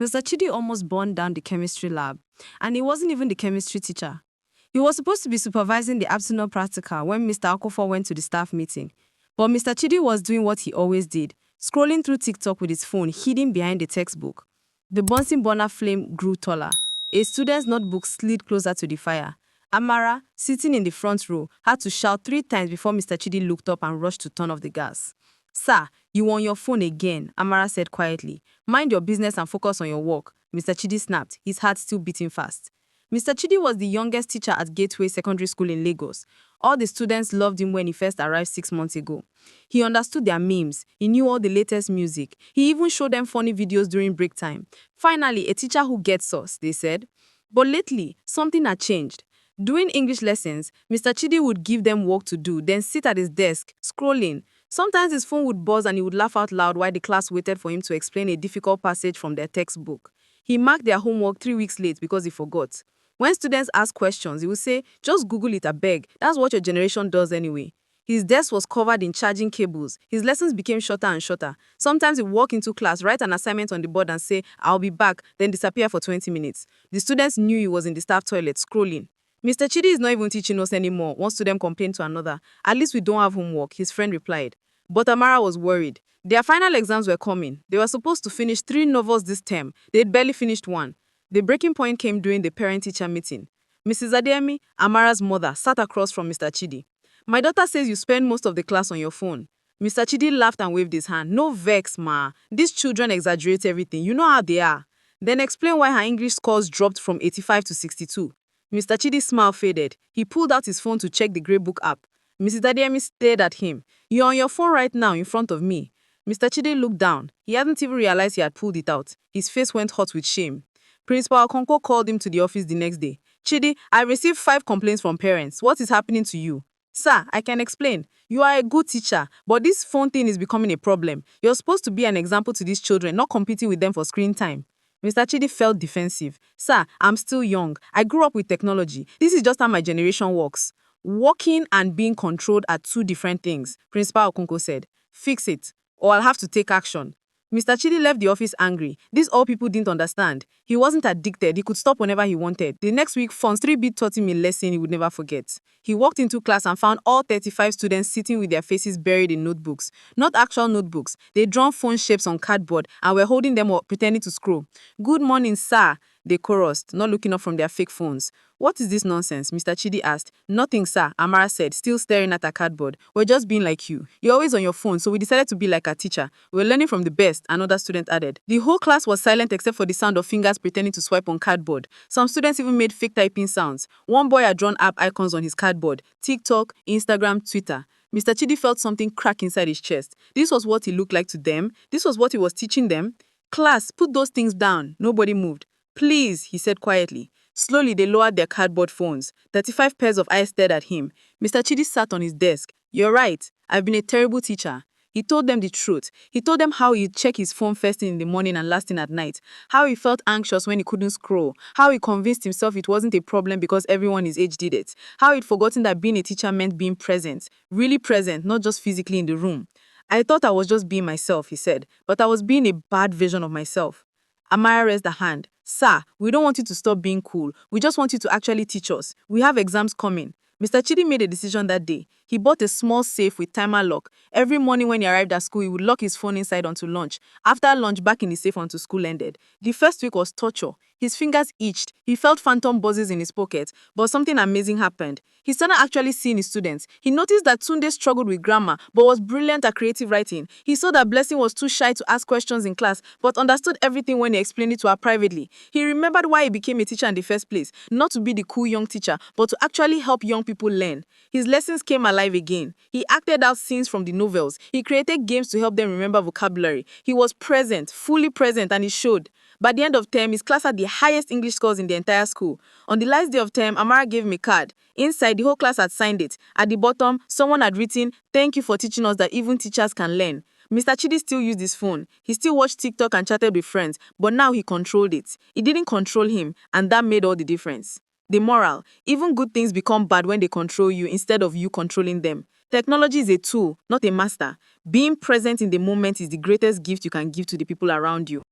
Mr. Chidi almost burned down the chemistry lab, and he wasn't even the chemistry teacher. He was supposed to be supervising the optional practical when Mr. Akofo went to the staff meeting. But Mr. Chidi was doing what he always did, scrolling through TikTok with his phone hidden behind the textbook. The Bunsen burner flame grew taller. A student's notebook slid closer to the fire. Amara, sitting in the front row, had to shout 3 times before Mr. Chidi looked up and rushed to turn off the gas. Sir, you were on your phone again, Amara said quietly. Mind your business and focus on your work. Mr. Chidi snapped, his heart still beating fast. Mr. Chidi was the youngest teacher at Gateway Secondary School in Lagos. All the students loved him when he first arrived 6 months ago. He understood their memes, he knew all the latest music, he even showed them funny videos during break time. Finally, a teacher who gets us, they said. But lately, something had changed. During English lessons, Mr. Chidi would give them work to do, then sit at his desk, scrolling. Sometimes his phone would buzz and he would laugh out loud while the class waited for him to explain a difficult passage from their textbook. He marked their homework 3 weeks late because he forgot. When students asked questions, he would say, just Google it, I beg. That's what your generation does anyway. His desk was covered in charging cables. His lessons became shorter and shorter. Sometimes he'd walk into class, write an assignment on the board and say, I'll be back, then disappear for 20 minutes. The students knew he was in the staff toilet, scrolling. Mr. Chidi is not even teaching us anymore, one student complained to another. At least we don't have homework, his friend replied. But Amara was worried. Their final exams were coming. They were supposed to finish 3 novels this term. They'd barely finished 1. The breaking point came during the parent-teacher meeting. Mrs. Adeyemi, Amara's mother, sat across from Mr. Chidi. My daughter says you spend most of the class on your phone. Mr. Chidi laughed and waved his hand. No vex, ma. These children exaggerate everything. You know how they are. Then explain why her English scores dropped from 85 to 62. Mr. Chidi's smile faded. He pulled out his phone to check the grey book app. Mrs. Adeyemi stared at him. You're on your phone right now in front of me. Mr. Chidi looked down. He hadn't even realized he had pulled it out. His face went hot with shame. Principal Okonkwo called him to the office the next day. Chidi, I received 5 complaints from parents. What is happening to you? Sir, I can explain. You are a good teacher, but this phone thing is becoming a problem. You're supposed to be an example to these children, not competing with them for screen time. Mr. Chidi felt defensive. Sir, I'm still young. I grew up with technology. This is just how my generation works. Working and being controlled are 2 different things, Principal Okonkwo said. Fix it, or I'll have to take action. Mr. Chidi left the office angry. This all people didn't understand. He wasn't addicted. He could stop whenever he wanted. The next week, Fons 3B taught him a lesson he would never forget. He walked into class and found all 35 students sitting with their faces buried in notebooks. Not actual notebooks. They'd drawn phone shapes on cardboard and were holding them up, pretending to scroll. Good morning, sir, they chorused, not looking up from their fake phones. What is this nonsense? Mr. Chidi asked. Nothing, sir, Amara said, still staring at her cardboard. We're just being like you. You're always on your phone, so we decided to be like our teacher. We're learning from the best, another student added. The whole class was silent except for the sound of fingers pretending to swipe on cardboard. Some students even made fake typing sounds. One boy had drawn app icons on his cardboard. TikTok, Instagram, Twitter. Mr. Chidi felt something crack inside his chest. This was what he looked like to them. This was what he was teaching them. Class, put those things down. Nobody moved. Please, he said quietly. Slowly, they lowered their cardboard phones. 35 pairs of eyes stared at him. Mr. Chidi sat on his desk. You're right. I've been a terrible teacher. He told them the truth. He told them how he'd check his phone first thing in the morning and last thing at night. How he felt anxious when he couldn't scroll. How he convinced himself it wasn't a problem because everyone his age did it. How he'd forgotten that being a teacher meant being present. Really present, not just physically in the room. I thought I was just being myself, he said. But I was being a bad version of myself. Amara raised a hand. Sir, we don't want you to stop being cool. We just want you to actually teach us. We have exams coming. Mr. Chidi made a decision that day. He bought a small safe with timer lock. Every morning when he arrived at school, he would lock his phone inside until lunch. After lunch, back in the safe until school ended. The first week was torture. His fingers itched. He felt phantom buzzes in his pocket. But something amazing happened. He started actually seeing his students. He noticed that Tunde struggled with grammar, but was brilliant at creative writing. He saw that Blessing was too shy to ask questions in class, but understood everything when he explained it to her privately. He remembered why he became a teacher in the first place. Not to be the cool young teacher, but to actually help young people learn. His lessons came alive again. He acted out scenes from the novels. He created games to help them remember vocabulary. He was present, fully present, and he showed. By the end of term, his class had the highest English scores in the entire school. On the last day of term, Amara gave him a card. Inside, the whole class had signed it. At the bottom, someone had written, "Thank you for teaching us that even teachers can learn." Mr. Chidi still used his phone. He still watched TikTok and chatted with friends, but now he controlled it. It didn't control him, and that made all the difference. The moral: even good things become bad when they control you instead of you controlling them. Technology is a tool, not a master. Being present in the moment is the greatest gift you can give to the people around you.